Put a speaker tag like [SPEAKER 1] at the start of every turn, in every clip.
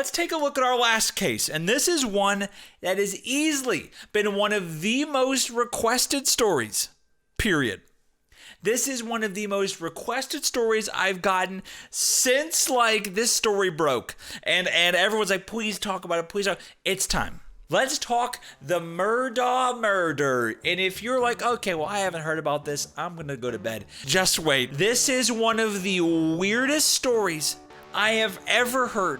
[SPEAKER 1] let's take a look at our last case. And this is one that has easily been one of the most requested stories, period. This is one of the most requested stories I've gotten since this story broke. And everyone's like, please talk about it, please talk. It's time. Let's talk the Murdaugh murder. And if you're like, okay, well, I haven't heard about this, I'm going to go to bed. Just wait. This is one of the weirdest stories I have ever heard.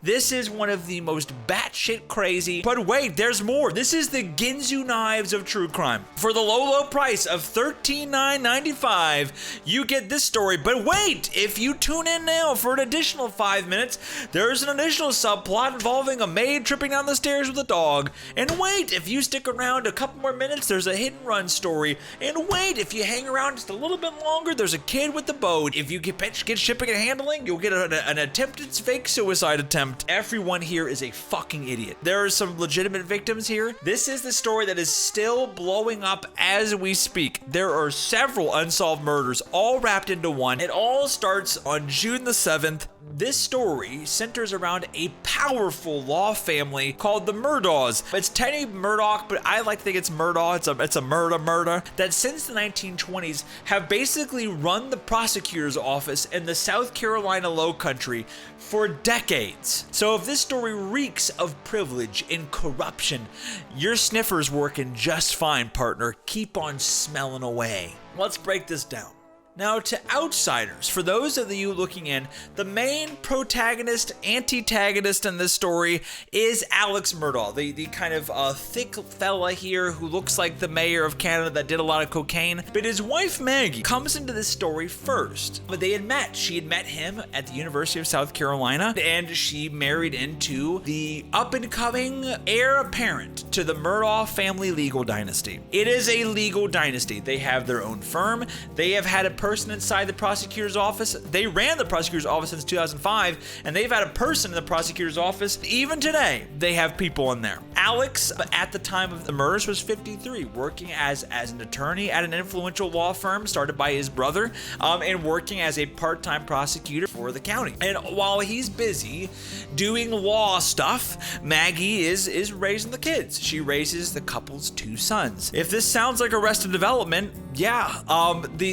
[SPEAKER 1] This is one of the most batshit crazy. But wait, there's more. This is the Ginsu knives of true crime. For the low price of $13,995, you get this story. But wait, if you tune in now for an additional 5 minutes, there's an additional subplot involving a maid tripping down the stairs with a dog. And wait, if you stick around a couple more minutes, there's a hit and run story. And wait, if you hang around just a little bit longer, there's a kid with the boat. If you get shipping and handling, you'll get an attempted fake suicide attempt. Everyone here is a fucking idiot. There are some legitimate victims here. This is the story that is still blowing up as we speak. There are several unsolved murders all wrapped into one. It all starts on June the 7th. This story centers around a powerful law family called the Murdaughs. It's technically Murdaugh, but I like to think it's Murdaugh. It's a murder that since the 1920s have basically run the prosecutor's office in the South Carolina Low Country for decades. So if this story reeks of privilege and corruption, your sniffer's working just fine, partner. Keep on smelling away. Let's break this down. Now, to outsiders, for those of you looking in, the main protagonist, antagonist in this story is Alex Murdaugh, the kind of thick fella here who looks like the mayor of Canada that did a lot of cocaine. But his wife, Maggie, comes into this story first. But they had met. She had met him at the University of South Carolina, and she married into the up-and-coming heir apparent to the Murdaugh family legal dynasty. It is a legal dynasty. They have their own firm. They have had a person inside the prosecutor's office. They ran the prosecutor's office since 2005, and they've had a person in the prosecutor's office. Even today, they have people in there. Alex, at the time of the murders, was 53, working as an attorney at an influential law firm started by his brother, and working as a part-time prosecutor for the county. And while he's busy doing law stuff, Maggie is raising the kids. She raises the couple's 2 sons. If this sounds like Arrested Development, yeah,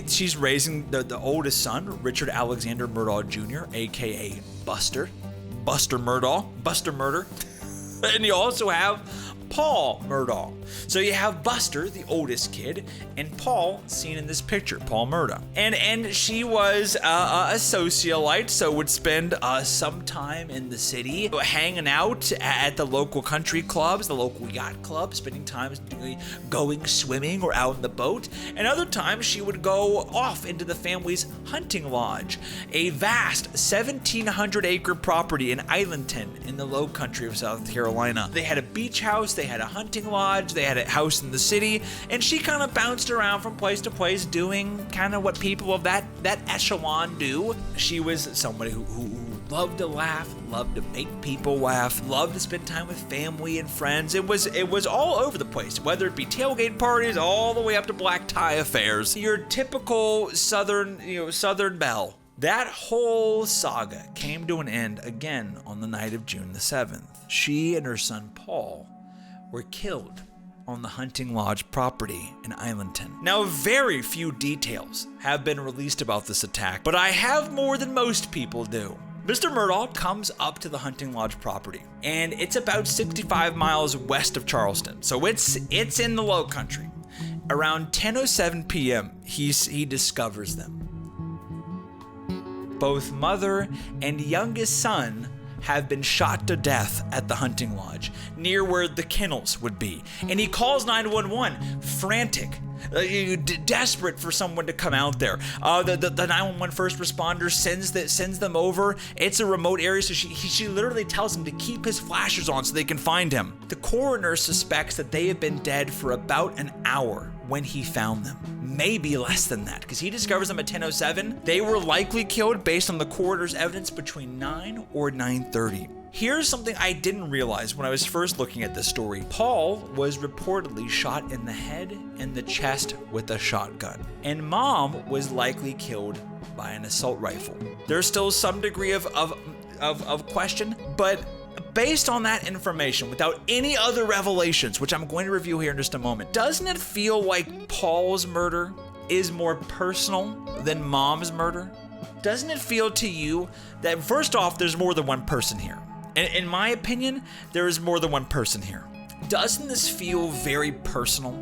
[SPEAKER 1] she's raising the oldest son, Richard Alexander Murdaugh Jr., aka Buster Murdaugh, Buster Murder. And you also have Paul Murdaugh. So you have Buster, the oldest kid, and Paul, seen in this picture, Paul Murdaugh. And she was a socialite, so would spend some time in the city, hanging out at the local country clubs, the local yacht clubs, spending time going swimming or out in the boat. And other times she would go off into the family's hunting lodge, a vast 1,700-acre property in Islandton in the low country of South Carolina. They had a beach house, they had a hunting lodge, they had a house in the city, and she kind of bounced around from place to place doing kind of what people of that echelon do. She was somebody who loved to laugh, loved to make people laugh, loved to spend time with family and friends. It was all over the place, whether it be tailgate parties all the way up to black tie affairs. Your typical Southern belle. That whole saga came to an end again on the night of June the 7th. She and her son Paul were killed on the hunting lodge property in Islandton. Now, very few details have been released about this attack, but I have more than most people do. Mr. Murdaugh comes up to the hunting lodge property, and it's about 65 miles west of Charleston, so it's in the low country. Around 10:07 p.m., he discovers them. Both mother and youngest son have been shot to death at the hunting lodge, near where the kennels would be. And he calls 911, frantic, desperate for someone to come out there. The 911 first responder sends them over. It's a remote area, so she literally tells him to keep his flashers on so they can find him. The coroner suspects that they have been dead for about an hour when he found them. Maybe less than that, because he discovers them at 10:07. They were likely killed based on the coroner's evidence between 9 or 9:30. Here's something I didn't realize when I was first looking at this story. Paul was reportedly shot in the head and the chest with a shotgun, and Mom was likely killed by an assault rifle. There's still some degree of question, but based on that information, without any other revelations, which I'm going to review here in just a moment, doesn't it feel like Paul's murder is more personal than Mom's murder? Doesn't it feel to you that, first off, there's more than one person here? And in my opinion, there is more than one person here. Doesn't this feel very personal?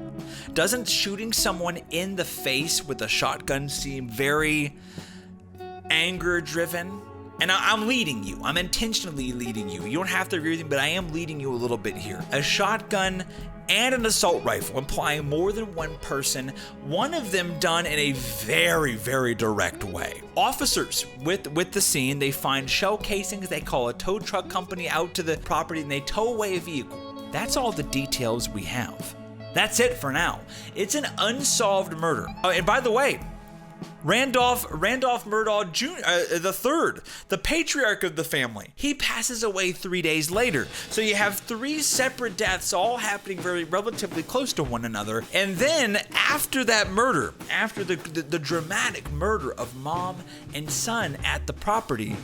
[SPEAKER 1] Doesn't shooting someone in the face with a shotgun seem very anger-driven? And I'm leading you. I'm intentionally leading you. You don't have to agree with me, but I am leading you a little bit here. A shotgun and an assault rifle implying more than one person, one of them done in a very, very direct way. Officers with the scene, they find shell casings, they call a tow truck company out to the property, and they tow away a vehicle. That's all the details we have. That's it for now. It's an unsolved murder. Oh, and by the way, Randolph Murdaugh Jr., the third, the patriarch of the family, he passes away 3 days later. So you have 3 separate deaths all happening very relatively close to one another. And then after that murder, after the dramatic murder of mom and son at the property,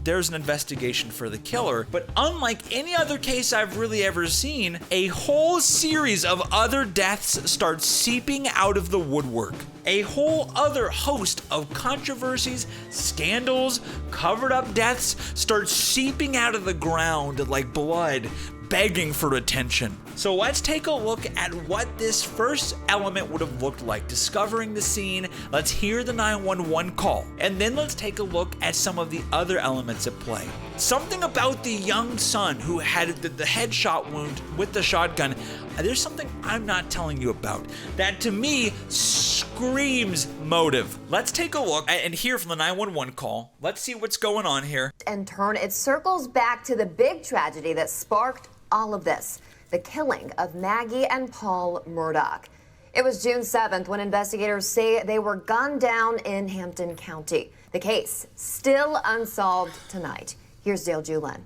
[SPEAKER 1] there's an investigation for the killer. But unlike any other case I've really ever seen, a whole series of other deaths start seeping out of the woodwork. A whole other host of controversies, scandals, covered up deaths start seeping out of the ground like blood, begging for attention. So let's take a look at what this first element would have looked like. Discovering the scene, let's hear the 911 call, and then let's take a look at some of the other elements at play. Something about the young son who had the headshot wound with the shotgun. There's something I'm not telling you about that to me screams motive. Let's take a look and hear from the 911 call. Let's see what's going on here.
[SPEAKER 2] In turn, it circles back to the big tragedy that sparked all of this, the killing of Maggie and Paul Murdaugh. It was June 7th when investigators say they were gunned down in Hampton County. The case still unsolved tonight. Here's Dale Julin.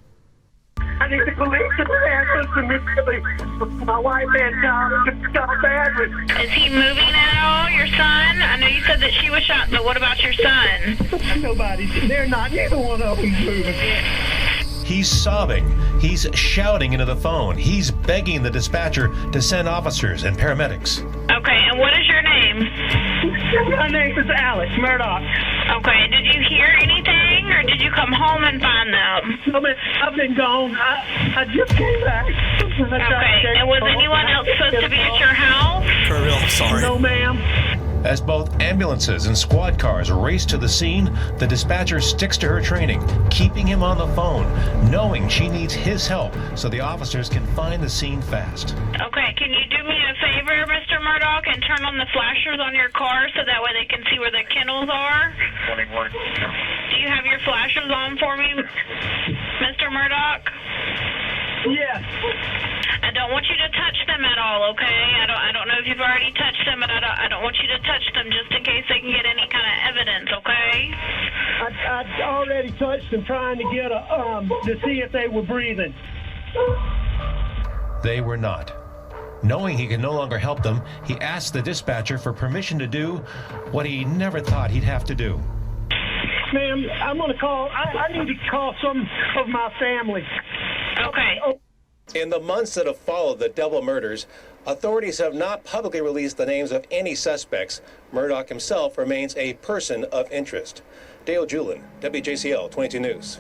[SPEAKER 3] I need the police to answer to me. My wife and child got badly.
[SPEAKER 4] Is he moving at all, your son? I know you said that she was shot, but what about your son?
[SPEAKER 3] Nobody. They're not. Neither one of them moving.
[SPEAKER 5] He's sobbing. He's shouting into the phone. He's begging the dispatcher to send officers and paramedics.
[SPEAKER 4] Okay, and what is your name?
[SPEAKER 3] My name is Alex Murdaugh.
[SPEAKER 4] Okay, did you hear anything, or did you come home and find them?
[SPEAKER 3] I've been gone. I just came back.
[SPEAKER 4] Okay, and was anyone else supposed to be at your house?
[SPEAKER 1] For real, I'm sorry.
[SPEAKER 3] No, ma'am.
[SPEAKER 5] As both ambulances and squad cars race to the scene, the dispatcher sticks to her training, keeping him on the phone, knowing she needs his help so the officers can find the scene fast.
[SPEAKER 4] Okay, can you do me a favor, Mr. Murdaugh, and turn on the flashers on your car so that way they can see where the kennels are?
[SPEAKER 3] 21.
[SPEAKER 4] Do you have your flashers on for me, Mr. Murdaugh?
[SPEAKER 3] Yes.
[SPEAKER 4] I don't want you to touch them at all, okay? I don't know if you've already touched them, but I don't want you to touch them just in case they can get any kind of evidence, okay?
[SPEAKER 3] I already touched them trying to get to see if they were breathing.
[SPEAKER 5] They were not. Knowing he could no longer help them, he asked the dispatcher for permission to do what he never thought he'd have to do.
[SPEAKER 3] Ma'am, I'm going to call. I need to call some of my family.
[SPEAKER 4] Okay.
[SPEAKER 5] In the months that have followed the double murders, authorities have not publicly released the names of any suspects. Murdaugh himself remains a person of interest. Dale Julin, WJCL 22 News.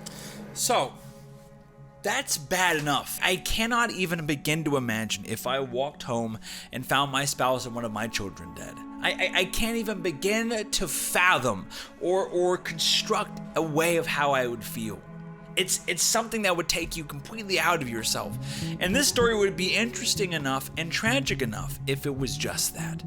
[SPEAKER 1] So, that's bad enough. I cannot even begin to imagine if I walked home and found my spouse and one of my children dead. I can't even begin to fathom or construct a way of how I would feel. It's something that would take you completely out of yourself. And this story would be interesting enough and tragic enough if it was just that.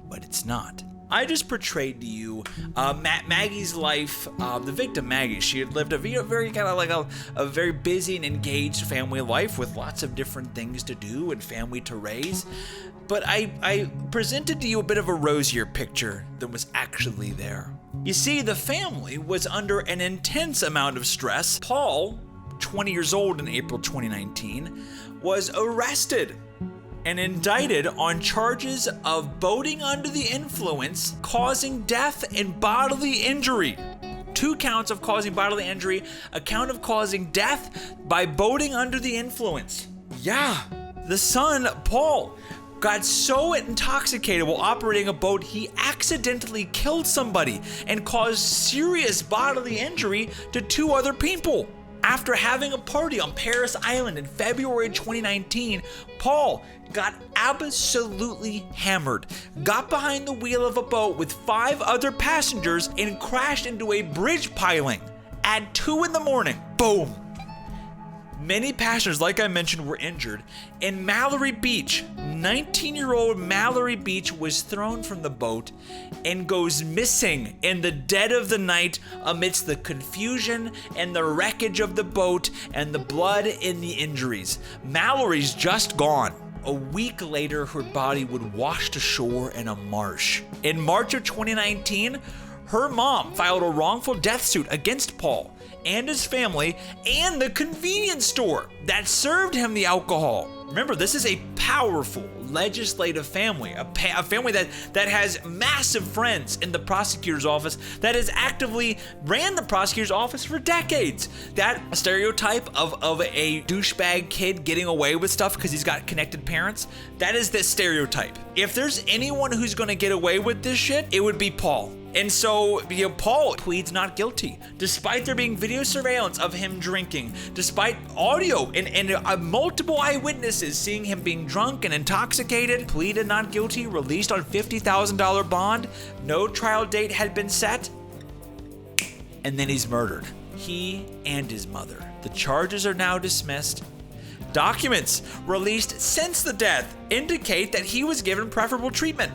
[SPEAKER 1] But it's not. I just portrayed to you Maggie's life, the victim Maggie. She had lived a very kind of like a very busy and engaged family life with lots of different things to do and family to raise. But I presented to you a bit of a rosier picture than was actually there. You see, the family was under an intense amount of stress. Paul, 20 years old in April 2019, was arrested and indicted on charges of boating under the influence, causing death and bodily injury. 2 counts of causing bodily injury, a count of causing death by boating under the influence. Yeah, the son, Paul, got so intoxicated while operating a boat, he accidentally killed somebody and caused serious bodily injury to 2 other people. After having a party on Paris Island in February 2019, Paul got absolutely hammered, got behind the wheel of a boat with 5 other passengers and crashed into a bridge piling at 2 in the morning. Boom. Many passengers, like I mentioned, were injured. In Mallory Beach, 19-year-old Mallory Beach was thrown from the boat and goes missing in the dead of the night amidst the confusion and the wreckage of the boat and the blood and the injuries. Mallory's just gone. A week later, her body would wash ashore in a marsh. In March of 2019, her mom filed a wrongful death suit against Paul and his family and the convenience store that served him the alcohol. Remember, this is a powerful legislative family, a family that has massive friends in the prosecutor's office, that has actively ran the prosecutor's office for decades. That stereotype of a douchebag kid getting away with stuff because he's got connected parents, that is the stereotype. If there's anyone who's gonna get away with this shit, it would be Paul. And so, Paul pleads not guilty, despite there being video surveillance of him drinking, despite audio and multiple eyewitnesses seeing him being drunk and intoxicated. Pleaded not guilty, released on $50,000 bond. No trial date had been set. And then he's murdered. He and his mother. The charges are now dismissed. Documents released since the death indicate that he was given preferable treatment.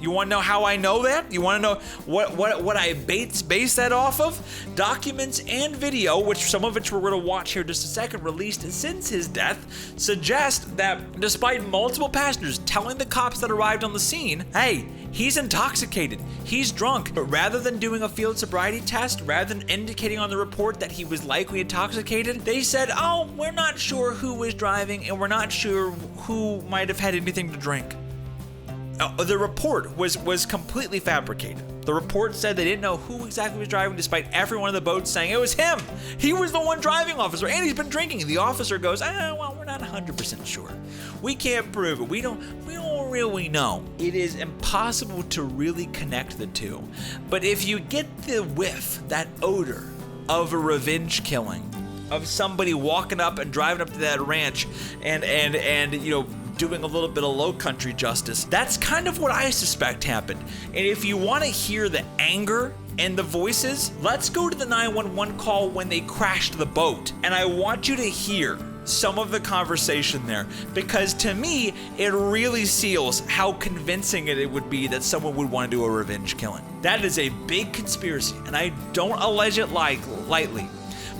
[SPEAKER 1] You want to know how I know that? You want to know what I base that off of? Documents and video, which some of which we're going to watch here in just a second, released since his death, suggest that despite multiple passengers telling the cops that arrived on the scene, hey, he's intoxicated, he's drunk, but rather than doing a field sobriety test, rather than indicating on the report that he was likely intoxicated, they said, oh, we're not sure who was driving and we're not sure who might have had anything to drink. The report was completely fabricated. The report said they didn't know who exactly was driving, despite everyone on the boat saying it was him. He was the one driving, officer, and he's been drinking. The officer goes, well, we're not 100% sure. We can't prove it. We don't really know. It is impossible to really connect the two. But if you get the whiff, that odor of a revenge killing, of somebody walking up and driving up to that ranch and doing a little bit of low country justice. That's kind of what I suspect happened. And if you want to hear the anger and the voices, let's go to the 911 call when they crashed the boat. And I want you to hear some of the conversation there, because to me, it really seals how convincing it would be that someone would want to do a revenge killing. That is a big conspiracy, and I don't allege it lightly.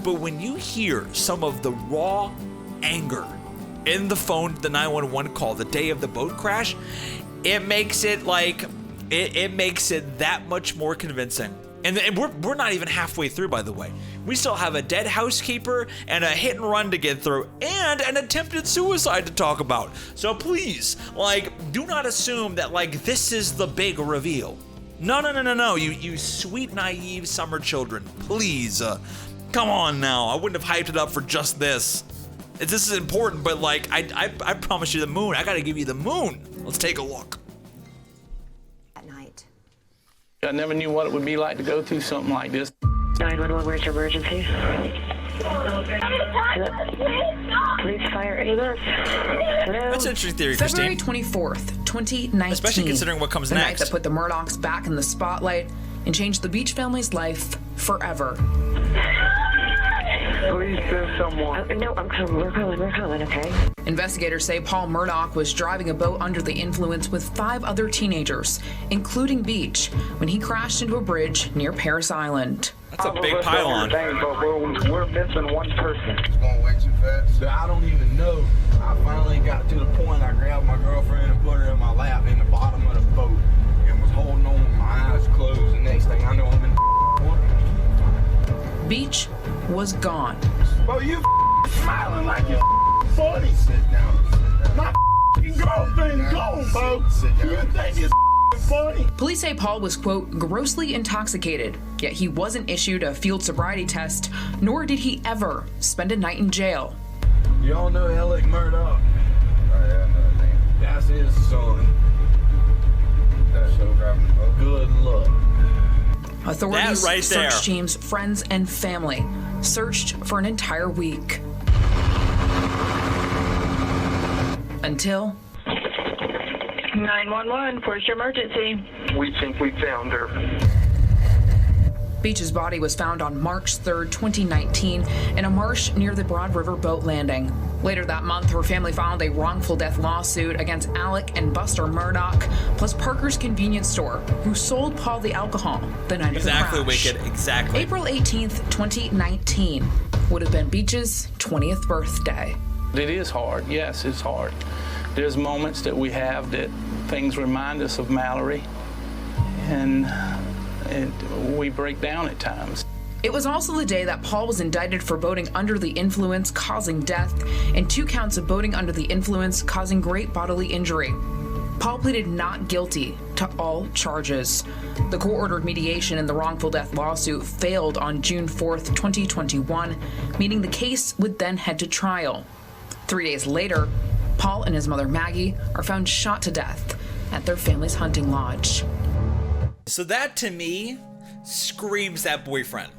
[SPEAKER 1] But when you hear some of the raw anger in the phone, the 911 call, the day of the boat crash, it makes it it makes it that much more convincing. And we're not even halfway through, by the way. We still have a dead housekeeper and a hit and run to get through and an attempted suicide to talk about. So please, do not assume that this is the big reveal. No, you sweet, naive summer children. Please, come on now. I wouldn't have hyped it up for just this. This is important, but I promise you the moon. I gotta give you the moon. Let's take a look.
[SPEAKER 2] At night.
[SPEAKER 6] I never knew what it would be like to go through something like this.
[SPEAKER 7] 911, where's your emergency? Police, fire, ambulance. Hello?
[SPEAKER 1] That's an interesting theory, Christine.
[SPEAKER 8] February 24th, 2019.
[SPEAKER 1] Especially considering what comes
[SPEAKER 8] the
[SPEAKER 1] next.
[SPEAKER 8] The night that put the Murdaughs back in the spotlight and changed the Beach family's life forever.
[SPEAKER 3] Please send someone.
[SPEAKER 7] No, I'm coming. We're calling, okay?
[SPEAKER 8] Investigators say Paul Murdaugh was driving a boat under the influence with 5 other teenagers, including Beach, when he crashed into a bridge near Paris Island.
[SPEAKER 1] That's a big pylon.
[SPEAKER 3] But we're missing one person.
[SPEAKER 9] It's going way too fast. I don't even know. I finally got to the point I grabbed my girlfriend and put her in my lap in the bottom of the boat and was holding on with my eyes closed. The next thing I know, I'm in the water.
[SPEAKER 8] Beach was gone.
[SPEAKER 3] Bro, you smiling like you're 40.
[SPEAKER 9] Sit down.
[SPEAKER 3] My girlfriend's gone, bro.
[SPEAKER 9] Sit down.
[SPEAKER 3] You think it's
[SPEAKER 9] funny.
[SPEAKER 8] Police say Paul was, quote, grossly intoxicated, yet he wasn't issued a field sobriety test, nor did he ever spend a night in jail.
[SPEAKER 9] Y'all know Alec Murdaugh?
[SPEAKER 10] Oh, yeah, I know his name.
[SPEAKER 9] That's his son.
[SPEAKER 10] That show driving the boat.
[SPEAKER 9] Good luck.
[SPEAKER 8] Authorities,
[SPEAKER 1] That right there.
[SPEAKER 8] search teams, friends, and family searched for an entire week. Until
[SPEAKER 7] 911, where's your emergency?
[SPEAKER 3] We think we found her.
[SPEAKER 8] Beach's body was found on March 3rd, 2019, in a marsh near the Broad River boat landing. Later that month, her family filed a wrongful death lawsuit against Alec and Buster Murdaugh, plus Parker's convenience store, who sold Paul the alcohol the night of the crash.
[SPEAKER 1] Exactly, Wicked. Exactly.
[SPEAKER 8] April 18th, 2019 would have been Beach's 20th birthday.
[SPEAKER 6] It is hard. Yes, it's hard. There's moments that we have that things remind us of Mallory, and we break down at times.
[SPEAKER 8] It was also the day that Paul was indicted for boating under the influence causing death and 2 counts of boating under the influence causing great bodily injury. Paul pleaded not guilty to all charges. The court-ordered mediation in the wrongful death lawsuit failed on June 4th, 2021, meaning the case would then head to trial. 3 days later, Paul and his mother Maggie are found shot to death at their family's hunting lodge.
[SPEAKER 1] So that to me screams that boyfriend.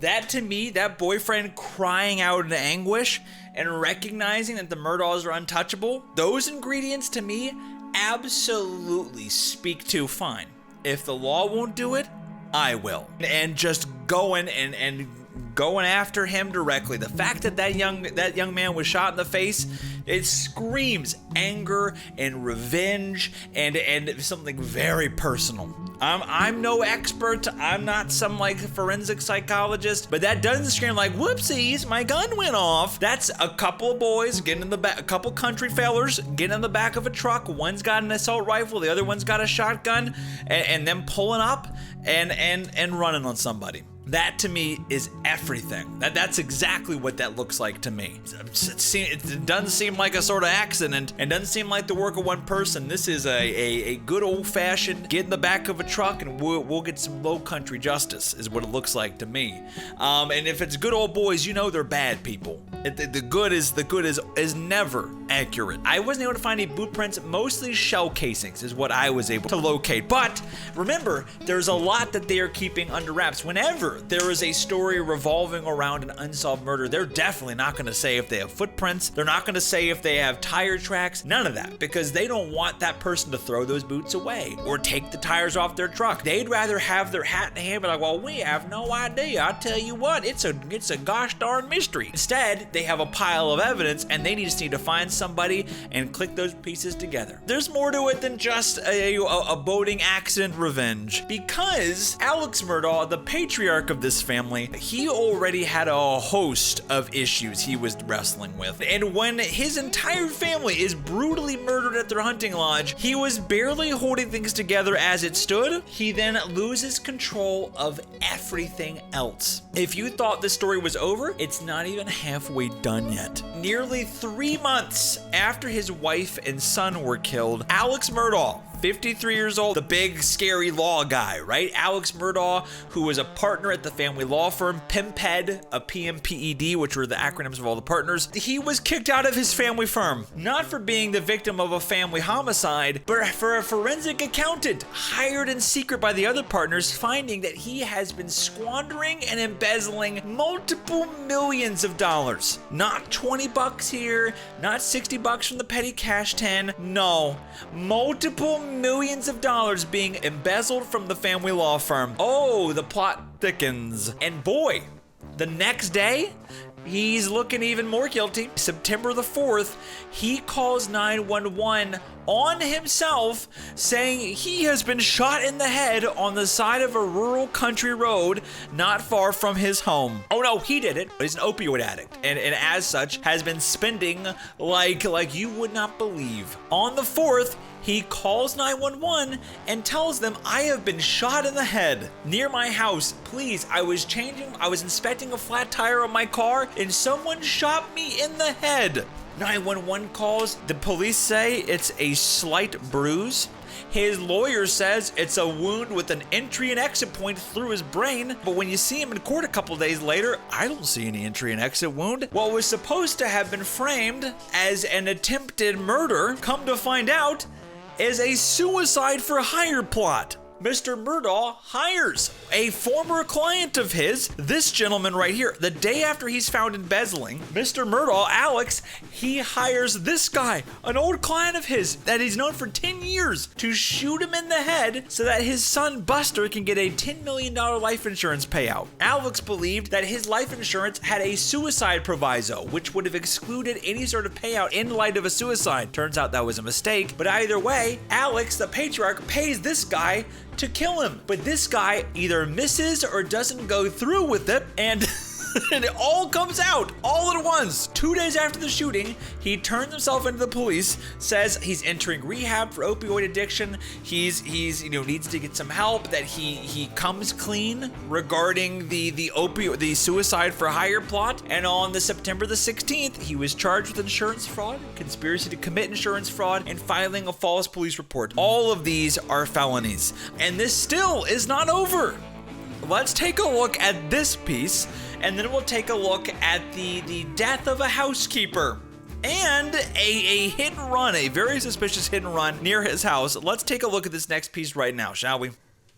[SPEAKER 1] That to me, that boyfriend crying out in anguish and recognizing that the Murdaughs are untouchable, those ingredients to me absolutely speak to fine. If the law won't do it, I will. And just going and going after him directly. The fact that that young man was shot in the face, it screams anger and revenge and something very personal. I'm no expert. I'm not some like forensic psychologist, but that doesn't scream like whoopsies, my gun went off. That's a couple of boys getting in the back, a couple country fellers getting in the back of a truck. One's got an assault rifle, the other one's got a shotgun, and them pulling up and running on somebody. That to me is everything. That's exactly what that looks like to me. It doesn't seem like a sort of accident and doesn't seem like the work of one person. This is a good old-fashioned get in the back of a truck and we'll get some low country justice is what it looks like to me. And if it's good old boys, you know they're bad people. The good is never accurate. I wasn't able to find any boot prints, mostly shell casings is what I was able to locate. But remember, there's a lot that they are keeping under wraps. Whenever there is a story revolving around an unsolved murder, they're definitely not going to say if they have footprints. They're not going to say if they have tire tracks. None of that, because they don't want that person to throw those boots away or take the tires off their truck. They'd rather have their hat in hand, be like, well, we have no idea. I tell you what, it's a gosh darn mystery. Instead, they have a pile of evidence and they just need to find somebody and click those pieces together. There's more to it than just a boating accident revenge, because Alex Murdaugh, the patriarch of this family, he already had a host of issues he was wrestling with. And when his entire family is brutally murdered at their hunting lodge, he was barely holding things together as it stood. He then loses control of everything else. If you thought this story was over, it's not even halfway done yet. Nearly 3 months after his wife and son were killed, Alex Murdaugh, 53 years old, the big scary law guy, right? Alex Murdaugh, who was a partner at the family law firm PIMPED, a PMPED, which were the acronyms of all the partners. He was kicked out of his family firm, not for being the victim of a family homicide, but for a forensic accountant hired in secret by the other partners, finding that he has been squandering and embezzling multiple millions of dollars. Not 20 bucks here, not 60 bucks from the petty cash tin. No, multiple millions of dollars being embezzled from the family law firm. Oh, the plot thickens. And boy, the next day, he's looking even more guilty. September the 4th, he calls 911 on himself, saying he has been shot in the head on the side of a rural country road not far from his home. Oh no, he did it. He's an opioid addict, and as such has been spending like you would not believe. On the 4th, he calls 911 and tells them, I have been shot in the head near my house. Please, I was inspecting a flat tire on my car and someone shot me in the head. 911 calls. The police say it's a slight bruise. His lawyer says it's a wound with an entry and exit point through his brain, but when you see him in court a couple days later, I don't see any entry and exit wound. What was supposed to have been framed as an attempted murder, come to find out, is a suicide for hire plot. Mr. Murdaugh hires a former client of his, this gentleman right here. The day after he's found embezzling, Mr. Murdaugh, Alex, he hires this guy, an old client of his that he's known for 10 years, to shoot him in the head so that his son Buster can get a $10 million life insurance payout. Alex believed that his life insurance had a suicide proviso, which would have excluded any sort of payout in light of a suicide. Turns out that was a mistake, but either way, Alex, the patriarch, pays this guy to kill him. But this guy either misses or doesn't go through with it, and it all comes out all at once. 2 days after the shooting, he turns himself into the police, says he's entering rehab for opioid addiction. He's needs to get some help, that he comes clean regarding the suicide for hire plot. And on the September the 16th, he was charged with insurance fraud, conspiracy to commit insurance fraud, and filing a false police report. All of these are felonies. And this still is not over. Let's take a look at this piece, and then we'll take a look at the death of a housekeeper and a hit and run, a very suspicious hit and run near his house. Let's take a look at this next piece right now, shall we?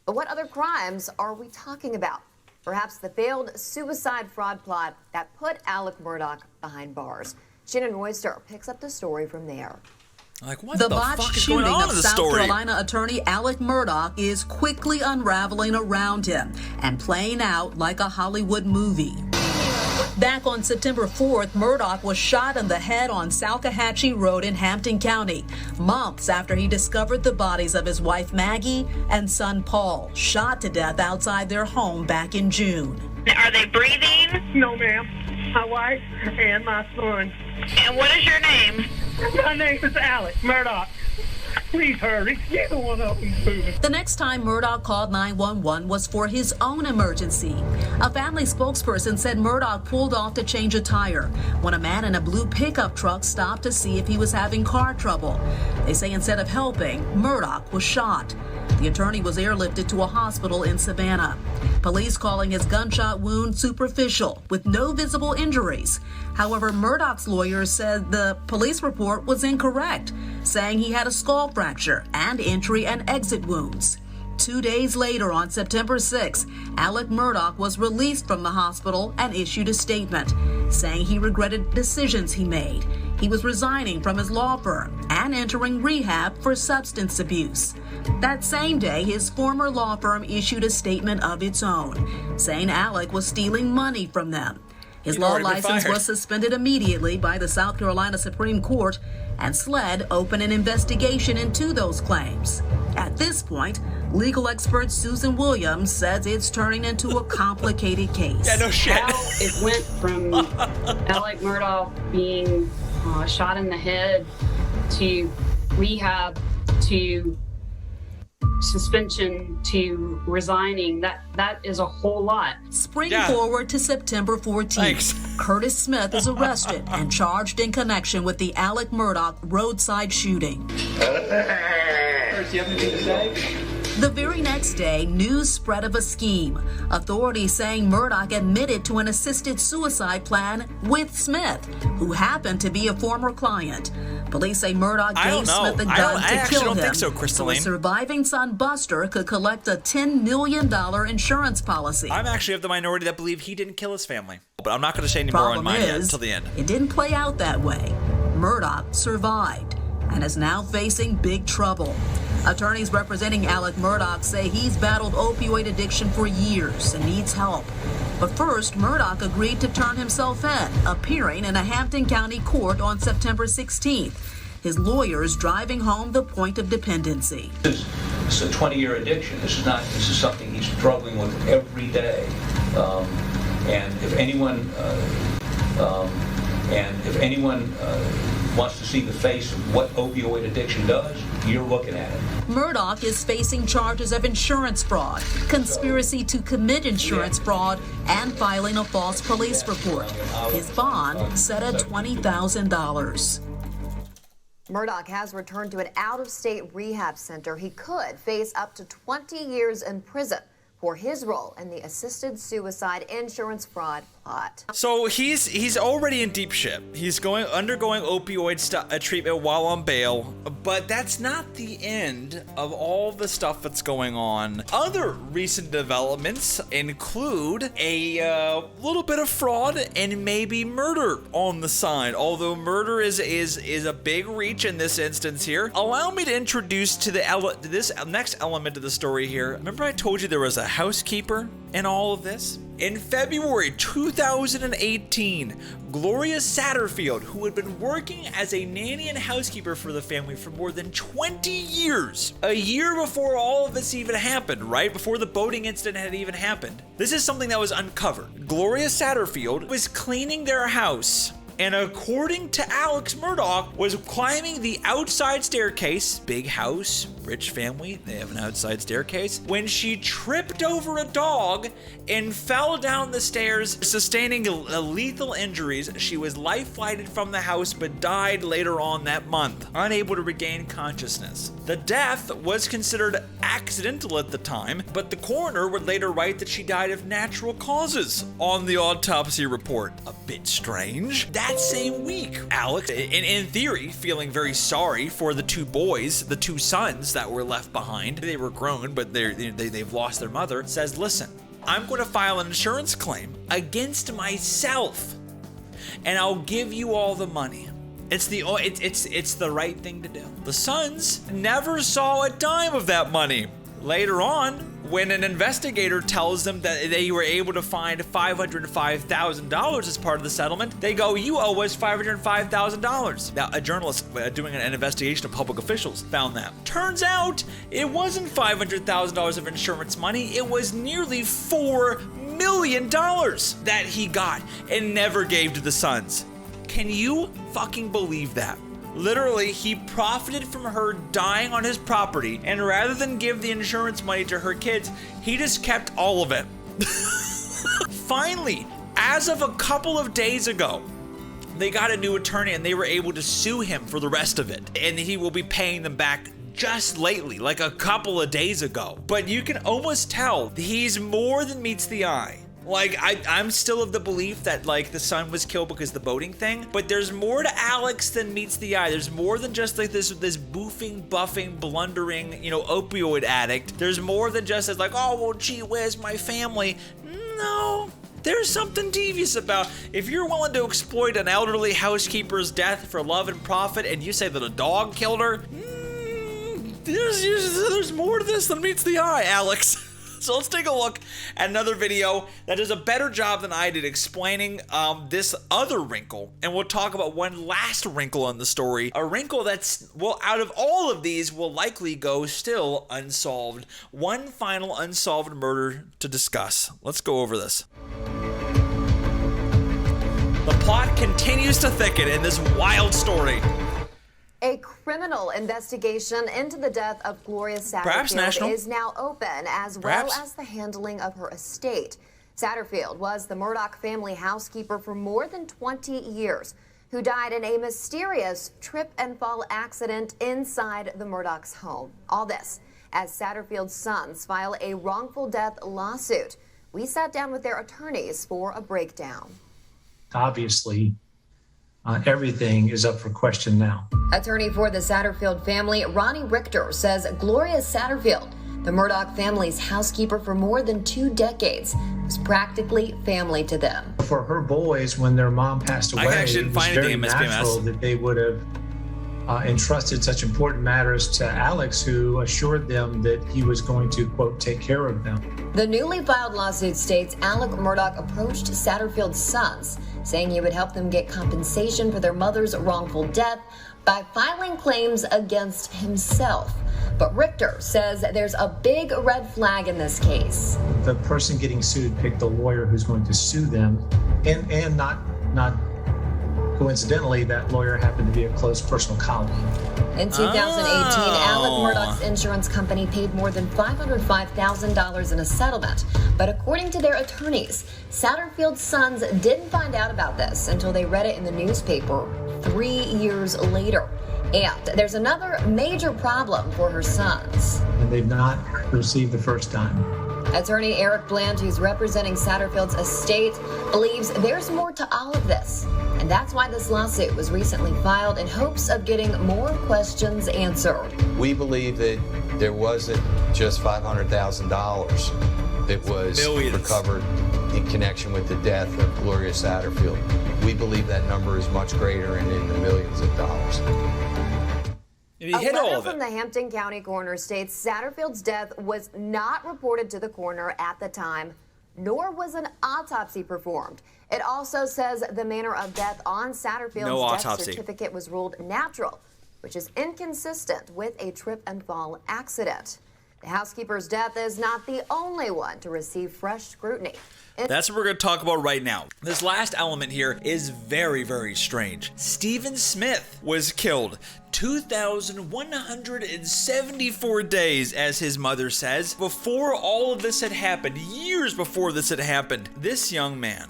[SPEAKER 2] But what other crimes are we talking about? Perhaps the failed suicide fraud plot that put Alec Murdaugh behind bars. Shannon Royster picks up the story from there.
[SPEAKER 1] Like, what the fuck is going on in the story? The botched shooting of South Carolina
[SPEAKER 11] attorney Alec Murdaugh is quickly unraveling around him and playing out like a Hollywood movie. Back on September 4th, Murdaugh was shot in the head on Salkehatchie Road in Hampton County, months after he discovered the bodies of his wife Maggie and son Paul, shot to death outside their home back in June.
[SPEAKER 4] Are they breathing?
[SPEAKER 3] No, ma'am. My wife and my son.
[SPEAKER 4] And what is your name?
[SPEAKER 3] My name is Alec Murdaugh. Please hurry. Neither one of them moving.
[SPEAKER 11] The next time Murdaugh called 911 was for his own emergency. A family spokesperson said Murdaugh pulled off to change a tire when a man in a blue pickup truck stopped to see if he was having car trouble. They say instead of helping, Murdaugh was shot. The attorney was airlifted to a hospital in Savannah. Police calling his gunshot wound superficial with no visible injuries. However, Murdaugh's lawyer said the police report was incorrect, saying he had a skull fracture and entry and exit wounds. 2 days later, on September 6, Alec Murdaugh was released from the hospital and issued a statement, saying he regretted decisions he made. He was resigning from his law firm and entering rehab for substance abuse. That same day, his former law firm issued a statement of its own, saying Alec was stealing money from them. His law license was suspended immediately by the South Carolina Supreme Court, and SLED opened an investigation into those claims. At this point, legal expert Susan Williams says it's turning into a complicated case.
[SPEAKER 1] Yeah, no shit.
[SPEAKER 12] How it went from Alec Murdaugh being shot in the head to rehab to suspension to resigning, that is a whole lot.
[SPEAKER 11] Spring forward to September 14th. Thanks. Curtis Smith is arrested and charged in connection with the Alec Murdaugh roadside shooting.
[SPEAKER 9] Curtis, you have anything to say?
[SPEAKER 11] The very next day, news spread of a scheme. Authorities saying Murdaugh admitted to an assisted suicide plan with Smith, who happened to be a former client. Police say Murdaugh gave Smith a gun to kill him, so his surviving son Buster could collect a $10 million insurance policy.
[SPEAKER 1] I'm actually of the minority that believe he didn't kill his family, but I'm not going to say any more on mine yet until the end.
[SPEAKER 11] It didn't play out that way. Murdaugh survived and is now facing big trouble. Attorneys representing Alec Murdaugh say he's battled opioid addiction for years and needs help. But first, Murdaugh agreed to turn himself in, appearing in a Hampton County court on September 16th. His lawyers driving home the point of dependency.
[SPEAKER 13] This is a 20-year addiction. This is something he's struggling with every day. And if anyone wants to see the face of what opioid addiction does, you're looking at it.
[SPEAKER 11] Murdaugh is facing charges of insurance fraud, conspiracy to commit insurance fraud, and filing a false police report. His bond set at $20,000.
[SPEAKER 2] Murdaugh has returned to an out-of-state rehab center. He could face up to 20 years in prison for his role in the assisted suicide insurance fraud plot.
[SPEAKER 1] So he's already in deep shit. He's undergoing opioid treatment while on bail, but that's not the end of all the stuff that's going on. Other recent developments include a little bit of fraud and maybe murder on the side. Although murder is a big reach in this instance here. Allow me to introduce to this next element of the story here. Remember I told you there was a housekeeper in all of this? In February 2018, Gloria Satterfield, who had been working as a nanny and housekeeper for the family for more than 20 years, a year before all of this even happened, right? Before the boating incident had even happened. This is something that was uncovered. Gloria Satterfield was cleaning their house, and according to Alex Murdaugh, was climbing the outside staircase, big house, rich family, they have an outside staircase, when she tripped over a dog and fell down the stairs, sustaining lethal injuries. She was life-flighted from the house but died later on that month, unable to regain consciousness. The death was considered accidental at the time, but the coroner would later write that she died of natural causes on the autopsy report. A bit strange. That same week, Alex, in theory, feeling very sorry for the two boys, the two sons that were left behind. They were grown, but they've lost their mother. Says, listen, I'm going to file an insurance claim against myself, and I'll give you all the money. It's the right thing to do. The sons never saw a dime of that money. Later on, when an investigator tells them that they were able to find $505,000 as part of the settlement, they go, you owe us $505,000. Now, a journalist doing an investigation of public officials found that. Turns out, it wasn't $500,000 of insurance money, it was nearly $4 million that he got and never gave to the sons. Can you fucking believe that? Literally, he profited from her dying on his property, and rather than give the insurance money to her kids, he just kept all of it. Finally, as of a couple of days ago, they got a new attorney and they were able to sue him for the rest of it. And he will be paying them back just lately, like a couple of days ago. But you can almost tell he's more than meets the eye. Like, I'm still of the belief that, like, the son was killed because of the boating thing, but there's more to Alex than meets the eye. There's more than just, like, this boofing, buffing, blundering, opioid addict. There's more than just, like, oh, well, gee whiz, my family. No. There's something devious about if you're willing to exploit an elderly housekeeper's death for love and profit, and you say that a dog killed her, there's more to this than meets the eye, Alex. So let's take a look at another video that does a better job than I did explaining this other wrinkle. And we'll talk about one last wrinkle in the story. A wrinkle that's, well, out of all of these, will likely go still unsolved. One final unsolved murder to discuss. Let's go over this. The plot continues to thicken in this wild story.
[SPEAKER 2] A criminal investigation into the death of Gloria Satterfield is now open, as well as the handling of her estate. Satterfield was the Murdaugh family housekeeper for more than 20 years, who died in a mysterious trip and fall accident inside the Murdaugh's home. All this as Satterfield's sons file a wrongful death lawsuit. We sat down with their attorneys for a breakdown.
[SPEAKER 14] Obviously, everything is up for question now.
[SPEAKER 2] Attorney for the Satterfield family, Ronnie Richter, says Gloria Satterfield, the Murdaugh family's housekeeper for more than 2 decades, was practically family to them.
[SPEAKER 14] For her boys, when their mom passed away, it was very natural that they would have entrusted such important matters to Alex, who assured them that he was going to, quote, take care of them.
[SPEAKER 2] The newly filed lawsuit states Alec Murdaugh approached Satterfield's sons, saying he would help them get compensation for their mother's wrongful death by filing claims against himself. But Richter says there's a big red flag in this case.
[SPEAKER 14] The person getting sued picked the lawyer who's going to sue them and not coincidentally, that lawyer happened to be a close personal colleague.
[SPEAKER 2] In 2018, Alec Murdaugh's insurance company paid more than $505,000 in a settlement. But according to their attorneys, Satterfield's sons didn't find out about this until they read it in the newspaper 3 years later. And there's another major problem for her sons.
[SPEAKER 14] And they've not received the first dime.
[SPEAKER 2] Attorney Eric Bland, who's representing Satterfield's estate, believes there's more to all of this. And that's why this lawsuit was recently filed in hopes of getting more questions answered.
[SPEAKER 15] We believe that there wasn't just $500,000 that was recovered in connection with the death of Gloria Satterfield. We believe that number is much greater and in the millions of dollars.
[SPEAKER 2] A letter from the Hampton County coroner states Satterfield's death was not reported to the coroner at the time, nor was an autopsy performed. It also says the manner of death on Satterfield's death certificate was ruled natural, which is inconsistent with a trip and fall accident. The housekeeper's death is not the only one to receive fresh scrutiny.
[SPEAKER 1] That's what we're going to talk about right now. This last element here is very, very strange. Stephen Smith was killed 2,174 days, as his mother says, before all of this had happened, years before this had happened. This young man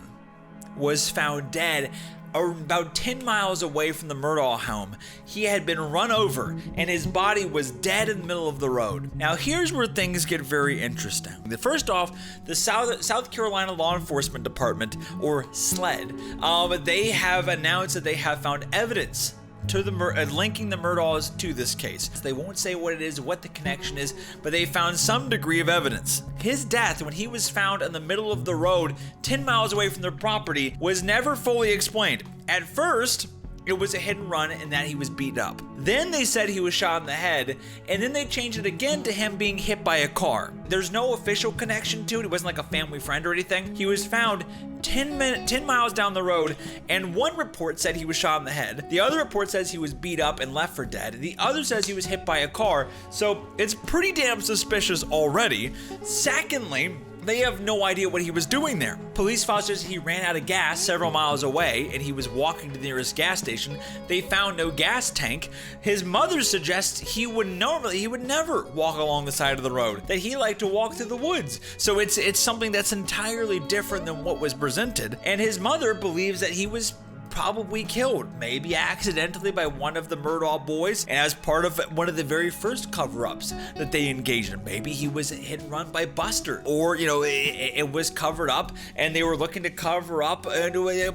[SPEAKER 1] was found dead about 10 miles away from the Murdaugh home. He had been run over and his body was dead in the middle of the road. Now here's where things get very interesting. First off, the South Carolina Law Enforcement Department, or SLED, they have announced that they have found evidence to the linking the Murdaughs to this case. They won't say what it is, what the connection is, but they found some degree of evidence. His death, when he was found in the middle of the road 10 miles away from their property, was never fully explained. At first, it was a hit and run and that he was beat up. Then they said he was shot in the head, and then they changed it again to him being hit by a car. There's no official connection to it. It wasn't like a family friend or anything. He was found 10 miles down the road, and one report said he was shot in the head. The other report says he was beat up and left for dead. The other says he was hit by a car, so it's pretty damn suspicious already. Secondly, they have no idea what he was doing there. Police file says he ran out of gas several miles away and he was walking to the nearest gas station. They found no gas tank. His mother suggests he would never walk along the side of the road, that he liked to walk through the woods. So it's something that's entirely different than what was presented. And his mother believes that he was probably killed, maybe accidentally, by one of the Murdaugh boys, and as part of one of the very first cover-ups that they engaged in. Maybe he was hit and run by Buster, or it was covered up and they were looking to cover up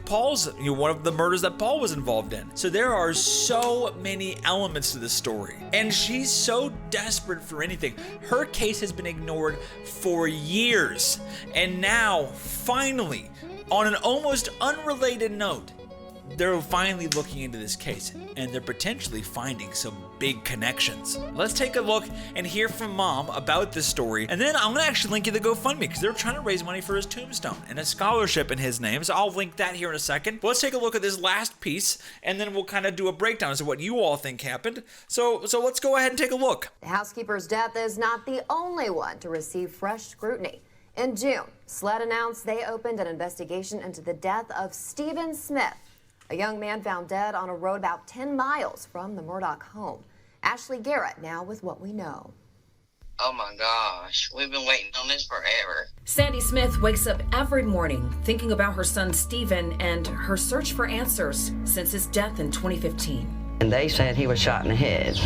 [SPEAKER 1] Paul's, one of the murders that Paul was involved in. So there are so many elements to this story, and she's so desperate for anything. Her case has been ignored for years, and now finally, on an almost unrelated note, they're finally looking into this case, and they're potentially finding some big connections. Let's take a look and hear from Mom about this story, and then I'm gonna actually link you the GoFundMe, because they're trying to raise money for his tombstone and a scholarship in his name, so I'll link that here in a second. But let's take a look at this last piece, and then we'll kind of do a breakdown as to what you all think happened. So let's go ahead and take a look.
[SPEAKER 2] The housekeeper's death is not the only one to receive fresh scrutiny. In June, SLED announced they opened an investigation into the death of Stephen Smith, a young man found dead on a road about 10 miles from the Murdaugh home. Ashley Garrett now with what we know.
[SPEAKER 16] Oh my gosh, we've been waiting on this forever.
[SPEAKER 8] Sandy Smith wakes up every morning thinking about her son Stephen and her search for answers since his death in 2015.
[SPEAKER 17] And they said he was shot in the head.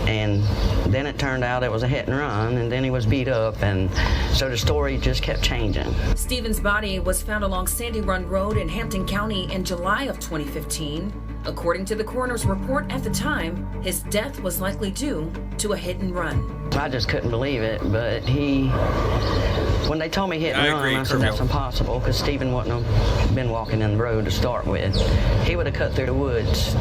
[SPEAKER 17] And then it turned out it was a hit and run, and then he was beat up, and so the story just kept changing.
[SPEAKER 8] Stephen's body was found along Sandy Run Road in Hampton County in July of 2015. According to the coroner's report at the time, his death was likely due to a hit and run.
[SPEAKER 17] I just couldn't believe it, but when they told me hit and run, I said that's impossible, because Stephen wouldn't have been walking in the road to start with. He would have cut through the woods.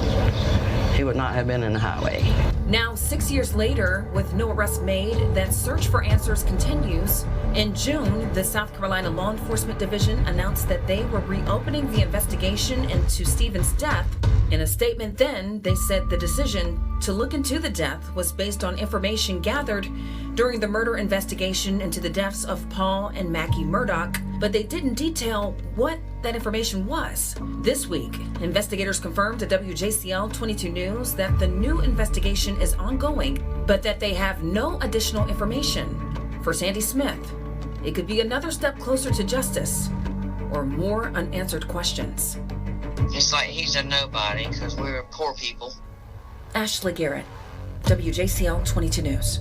[SPEAKER 17] He would not have been in the highway.
[SPEAKER 8] Now, 6 years later, with no arrest made, that search for answers continues. In June, the South Carolina Law Enforcement Division announced that they were reopening the investigation into Stephen's death. In a statement then, they said the decision to look into the death was based on information gathered during the murder investigation into the deaths of Paul and Maggie Murdaugh, but they didn't detail what that information was. This week, investigators confirmed to WJCL 22 News that the new investigation is ongoing, but that they have no additional information. For Sandy Smith, it could be another step closer to justice or more unanswered questions.
[SPEAKER 16] It's like he's a nobody because we're poor people.
[SPEAKER 8] Ashley Garrett, WJCL 22 News.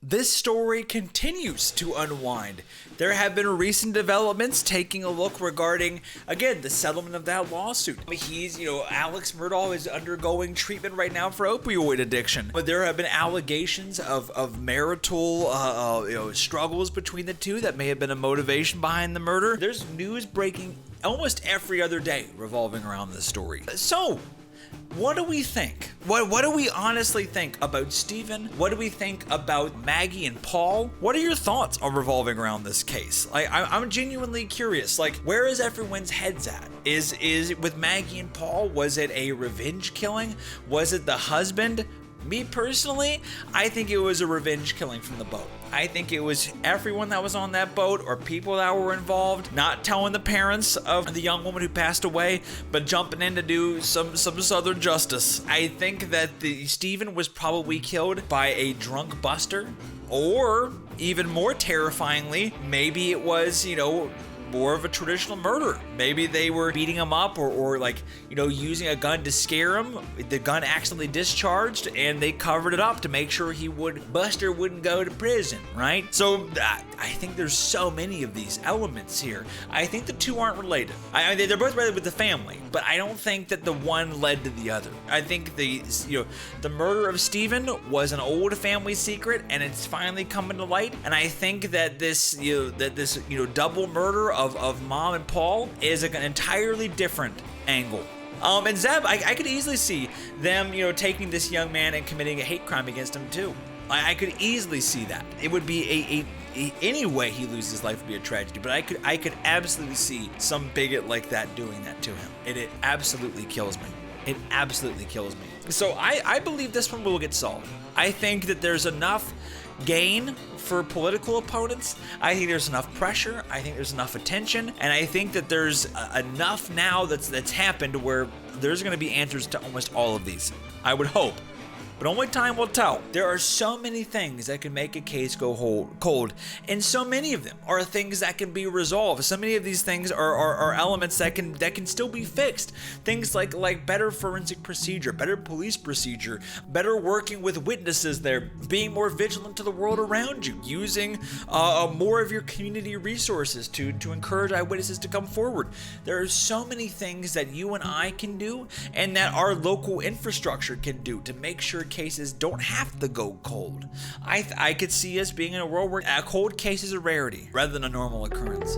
[SPEAKER 1] This story continues to unwind. There have been recent developments taking a look regarding, again, the settlement of that lawsuit. Alex Murdaugh is undergoing treatment right now for opioid addiction. But there have been allegations of marital struggles between the two that may have been a motivation behind the murder. There's news breaking almost every other day revolving around this story. So, what do we think? What do we honestly think about Stephen? What do we think about Maggie and Paul? What are your thoughts on revolving around this case? I'm genuinely curious. Where is everyone's heads at? Is with Maggie and Paul? Was it a revenge killing? Was it the husband? Me personally, I think it was a revenge killing from the boat. I think it was everyone that was on that boat or people that were involved not telling the parents of the young woman who passed away, but jumping in to do some southern justice. I think that Stephen was probably killed by a drunk buster, or even more terrifyingly, maybe it was, more of a traditional murder. Maybe they were beating him up or using a gun to scare him. The gun accidentally discharged and they covered it up to make sure Buster wouldn't go to prison, right? So I think there's so many of these elements here. I think the two aren't related. They're both related with the family, but I don't think that the one led to the other. I think the murder of Stephen was an old family secret and it's finally coming to light. And I think that this double murder of Mom and Paul is an entirely different angle. And Zeb, I could easily see them, taking this young man and committing a hate crime against him too. I could easily see that. It would be any way he loses his life would be a tragedy, but I could absolutely see some bigot like that doing that to him. It absolutely kills me. It absolutely kills me. So I believe this one will get solved. I think that there's enough gain for political opponents. I think there's enough pressure. I think there's enough attention, and I think that there's enough now that's happened where there's going to be answers to almost all of these. I would hope. But only time will tell. There are so many things that can make a case go cold, and so many of them are things that can be resolved. So many of these things are elements that can still be fixed. Things like better forensic procedure, better police procedure, better working with witnesses there, being more vigilant to the world around you, using more of your community resources to encourage eyewitnesses to come forward. There are so many things that you and I can do, and that our local infrastructure can do to make sure cases don't have to go cold. I could see us being in a world where a cold case is a rarity rather than a normal occurrence.